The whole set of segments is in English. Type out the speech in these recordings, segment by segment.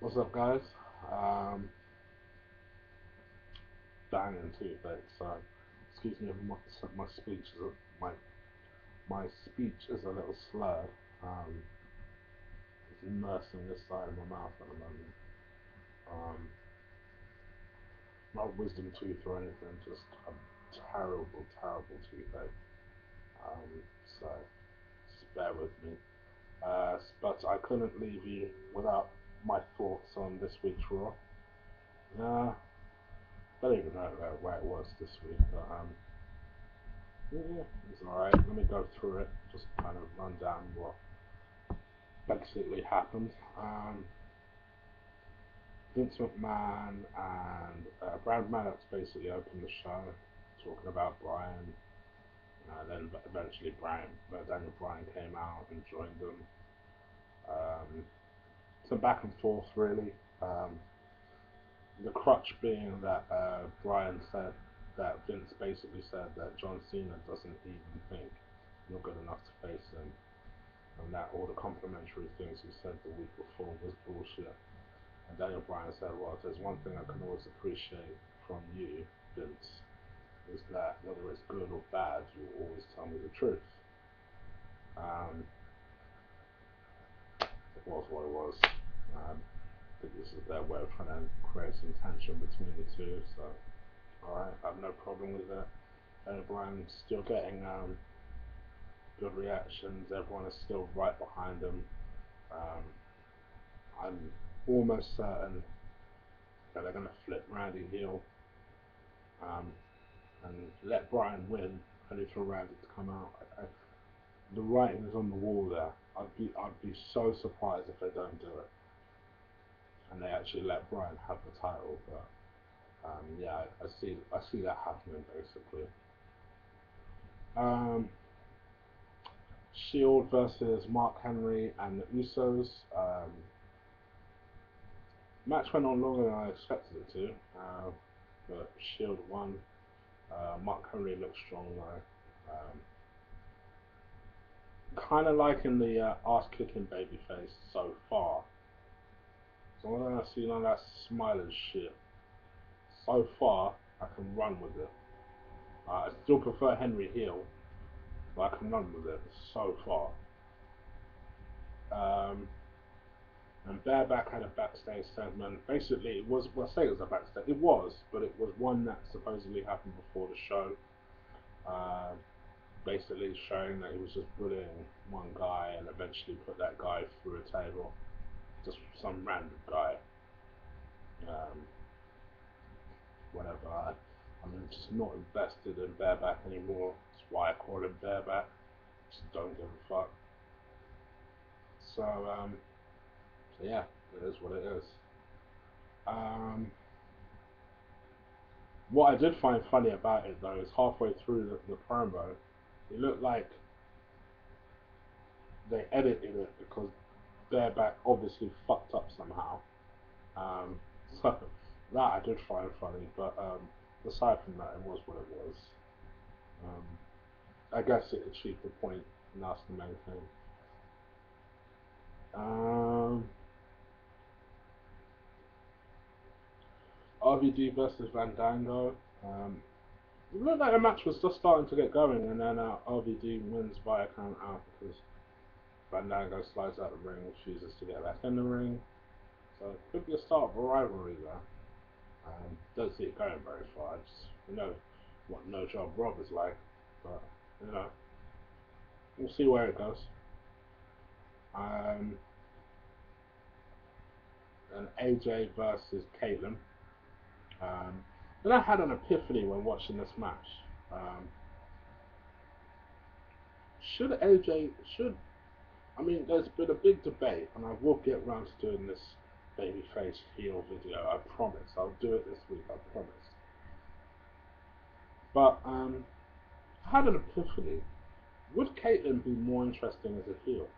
What's up, guys? Um, Banging toothache. So, excuse me if my speech is my my speech is a little slurred. It's immersing this side of my mouth at the moment. Um, Not wisdom tooth or anything, just a terrible, terrible toothache. Um, so, just bear with me. But I couldn't leave you without my thoughts on this week's Raw. Nah, don't even know where it was this week, but yeah, it's alright. Let me go through it, just kind of run down what basically happened. Vince McMahon and Brad Maddox basically opened the show, talking about Bryan. Then eventually Daniel Bryan came out and joined them. Um, some back and forth really. Um, the crutch being that Bryan said that Vince basically said that John Cena doesn't even think you're good enough to face him, and that all the complimentary things he said the week before was bullshit. And Daniel Bryan said, well, if there's one thing I can always appreciate from you, Vince, is that whether it's good or bad, you always tell me the truth. Um, it was what it was. I think this is their way of trying to create some tension between the two. So, alright, I have no problem with that. Daniel Bryan's still getting good reactions. Everyone is still right behind him. Um, I'm almost certain that they're going to flip Randy heel um, and let Bryan win, only for Randy to come out. The writing is on the wall there. I'd be so surprised if they don't do it and they actually let Bryan have the title. But yeah, I see that happening basically. Um, Shield versus Mark Henry and the Usos. Match went on longer than I expected it to, but Shield won. Mark Henry looked strong though. Kind of liking the ass kicking babyface so far. So I'm gonna see none of that smiling shit. So far, I can run with it. I still prefer Henry heel, but I can run with it so far. Um, and Bareback had a backstage segment. Basically, it was, well, I say it was a backstage. It was, but it was one that supposedly happened before the show. Uh, Basically showing that he was just bullying one guy and eventually put that guy through a table. Just some random guy. Um, Whatever. I'm just not invested in Bareback anymore. That's why I call him Bareback. Just don't give a fuck. So, so yeah, it is what it is. Um, what I did find funny about it though is halfway through the promo, it looked like they edited it because Bareback obviously fucked up somehow. Um, so that I did find funny, but aside from that, it was what it was. Um, I guess it achieved the point, and that's the main thing. Um, RVD versus Fandango. It looked like the match was just starting to get going, and then RVD wins by a count out because Fandango slides out the ring, refuses to get back in the ring. So it could be a start of a rivalry there. Don't see it going very far. You know what No Job Rob is like, but you know we'll see where it goes. Um, and AJ versus Caitlyn. And I had an epiphany when watching this match. Um, should AJ should I mean, there's been a big debate, and I will get round to doing this babyface heel video. I promise. I'll do it this week. I promise. But I had an epiphany. Would Caitlyn be more interesting as a heel?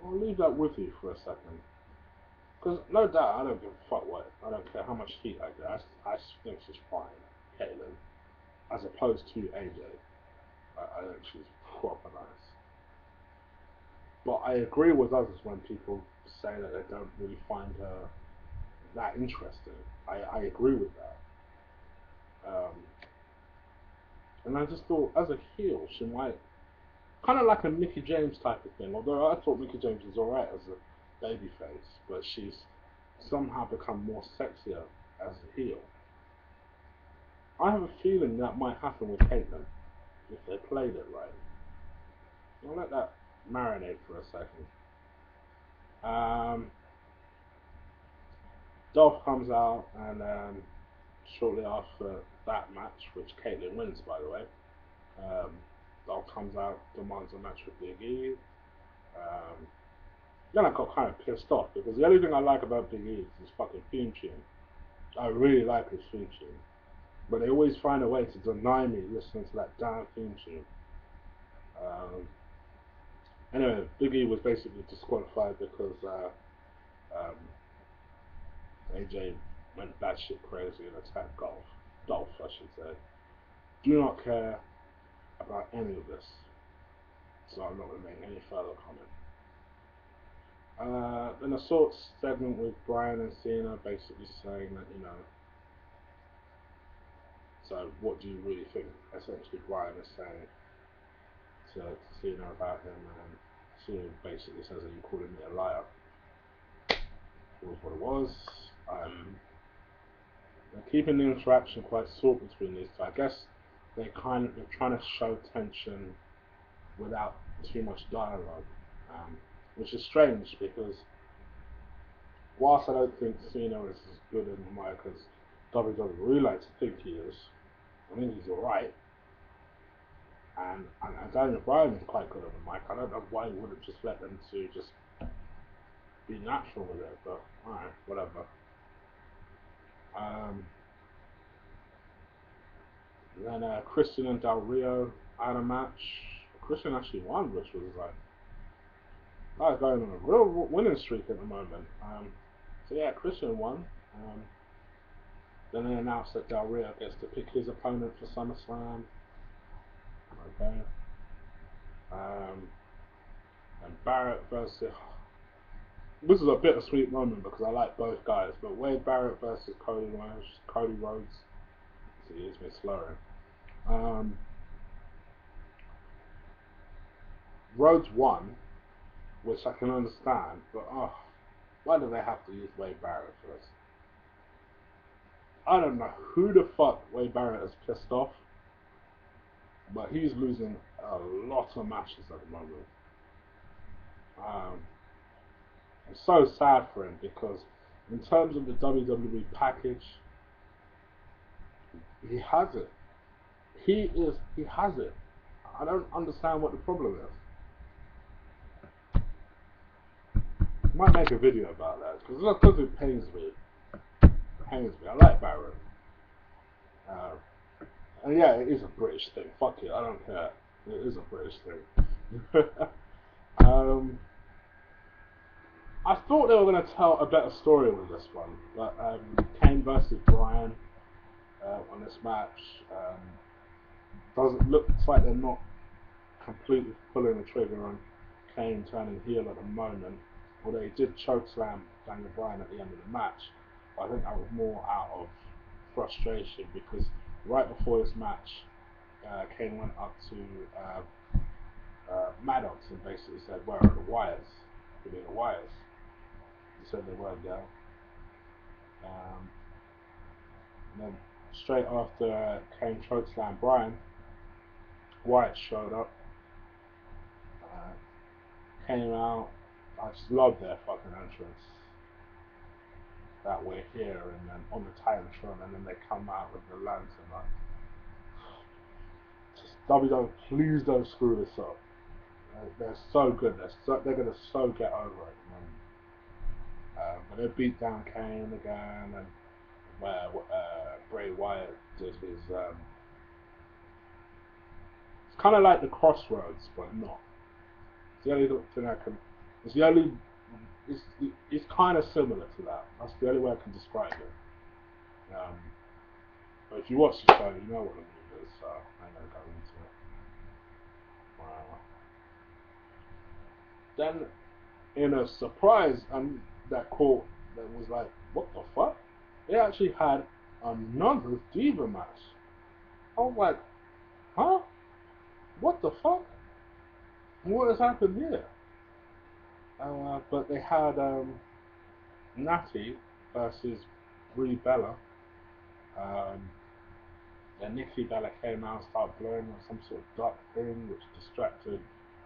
I'll leave that with you for a second. Because no doubt, I don't give a fuck what. I don't care how much heat I get. I think she's fine, Caitlyn, as opposed to AJ. I think she's proper nice. But I agree with others when people say that they don't really find her that interesting. I agree with that. Um, and I just thought, as a heel, she might kind of like a Mickey James type of thing. Although I thought Mickey James was alright as a babyface, but she's somehow become more sexier as a heel. I have a feeling that might happen with Caitlyn if they played it right. I'll let that marinate for a second. Dolph comes out, and shortly after that match, which Caitlyn wins, by the way, um, Dolph comes out, demands a match with Big E. Then I got kind of pissed off because the only thing I like about Big E is his fucking theme tune. I really like his theme tune, but they always find a way to deny me listening to that damn theme tune. Anyway, Big E was basically disqualified because AJ went batshit crazy and attacked Dolph, I should say. Do not care about any of this, so I'm not going to make any further comment. Then a sort segment with Bryan and Cena basically saying that, so what do you really think? Essentially, Bryan is saying to Cena about him, and Cena basically says that you calling me a liar. It was what it was. They're keeping the interaction quite short between these two. I guess they're trying to show tension without too much dialogue, which is strange because whilst I don't think Cena is as good in the mic as WWE like to think he is, I think he's alright. And Daniel Bryan is quite good on the mic. I don't know why he wouldn't just let them two just be natural with it, but alright, whatever. Then Christian and Del Rio had a match. Christian actually won, which was like, guy's going on a real winning streak at the moment. So yeah, Christian won. Then they announced that Del Rio gets to pick his opponent for SummerSlam. Okay. And Barrett versus... This is a bittersweet moment because I like both guys, but Wade Barrett versus Cody Rhodes. See, it's been slurring. Rhodes won, which I can understand, but why do they have to use Wade Barrett first? I don't know who the fuck Wade Barrett has pissed off, but he's losing a lot of matches at the moment. I'm so sad for him because in terms of the WWE package, he has it. He has it. I don't understand what the problem is. I might make a video about that because it pains me. I like Barrett. And yeah, it is a British thing. Fuck it, I don't care. It is a British thing. I thought they were going to tell a better story with this one, but Kane versus Bryan on this match looks like they're not completely pulling the trigger on Kane turning heel at the moment. Although he did chokeslam Daniel Bryan at the end of the match, but I think that was more out of frustration because right before this match, Kane went up to Maddox and basically said, "Where are the wires? Give me the wires." He said they weren't there. And then straight after Kane chokeslammed Bryan, Wyatt showed up, came out. I just love their fucking entrance. That we're here, and then on the Titantron, and then they come out with the lantern. Like, just WWE, please don't screw this up. They're so good. They're gonna so get over it. But they beat down Kane again, and Bray Wyatt did his. It's kind of like the Crossroads, but not. It's the only thing I can. It's the only. It's kind of similar to that. That's the only way I can describe it. But if you watch the show, you know what the move is, so I'm going to go into it. Then, in a surprise, and that caught, that was like, what the fuck? They actually had another Diva match. I was like, huh? What the fuck? What has happened here? But they had Natty versus Brie Bella. Um, then Nikki Bella came out and started blowing on some sort of duck thing, which distracted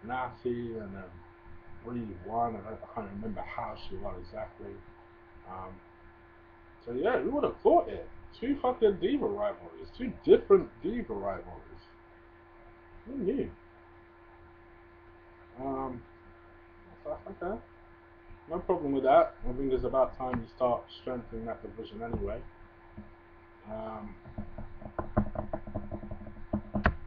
Natty, and then Brie won. And I can't remember how she won exactly. Um, so yeah, who would have thought it? Two fucking Diva rivalries, two different Diva rivalries. Who knew? Um, so okay. No problem with that. I think it's about time you start strengthening that division anyway. Um,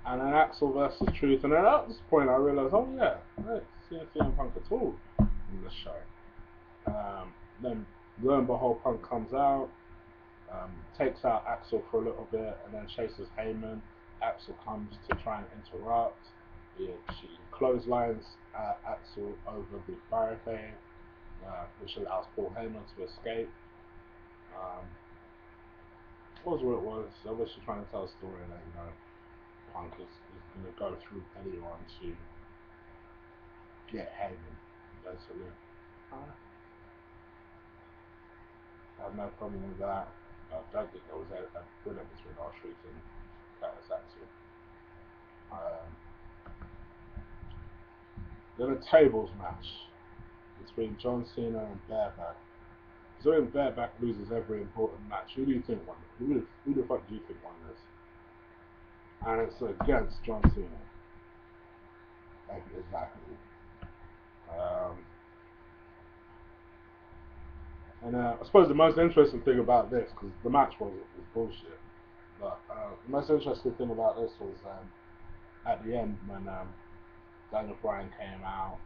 and then Axel versus Truth, and then at this point I realised, oh yeah, right, CM Punk at all in the show. Then lo and behold, Punk comes out, takes out Axel for a little bit, and then chases Heyman. Axel comes to try and interrupt. She clotheslines Axel over the barricade, which allows Paul Heyman to escape. What was it was? I was just trying to tell a story that, you know, Punk is going to go through anyone to get Heyman, basically. I have no problem with that. I don't think there was a brilliant between R-Truth and Curtis Axel. Then a tables match between John Cena and Bareback. So when Bareback loses every important match, who do you think won? Who the fuck do you think won this? And it's against John Cena. Exactly. And I suppose the most interesting thing about this, because the match was bullshit, but the most interesting thing about this was at the end when Daniel Bryan came out,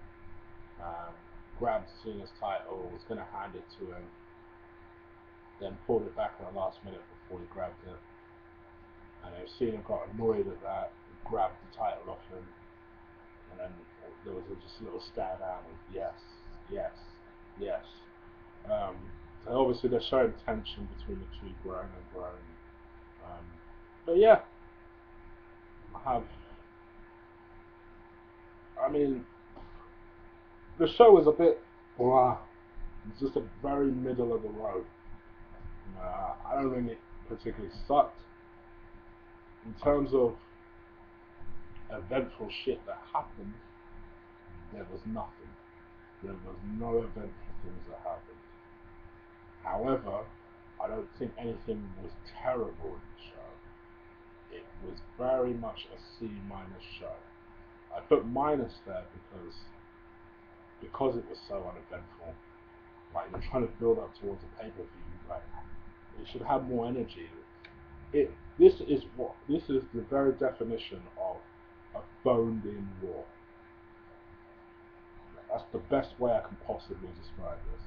grabbed Cena's title, was going to hand it to him, then pulled it back at the last minute before he grabbed it. And Cena got annoyed at that, grabbed the title off him, and then there was just a little stare down with yes, yes, yes. So obviously they're showing tension between the two, growing and growing. But yeah, I mean, the show was a bit blah. It's just a very middle of the road. I don't think it particularly sucked. In terms of eventful shit that happened, there was nothing. There was no eventful things that happened. However, I don't think anything was terrible in the show. It was very much a C minus show. I put minus there because it was so uneventful. Like you're trying to build up towards a pay-per-view, like it should have more energy. This is the very definition of a phoned-in Raw. That's the best way I can possibly describe this.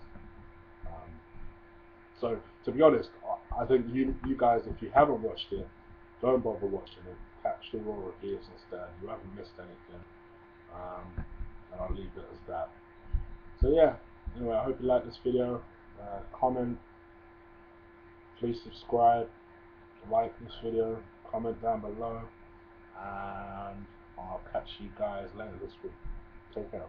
So to be honest, I think you guys, if you haven't watched it, don't bother watching it. Catch the Raw reviews instead. You haven't missed anything. And I'll leave it as that. So yeah, anyway, I hope you like this video. Comment, please subscribe, like this video, comment down below, and I'll catch you guys later this week. Take care.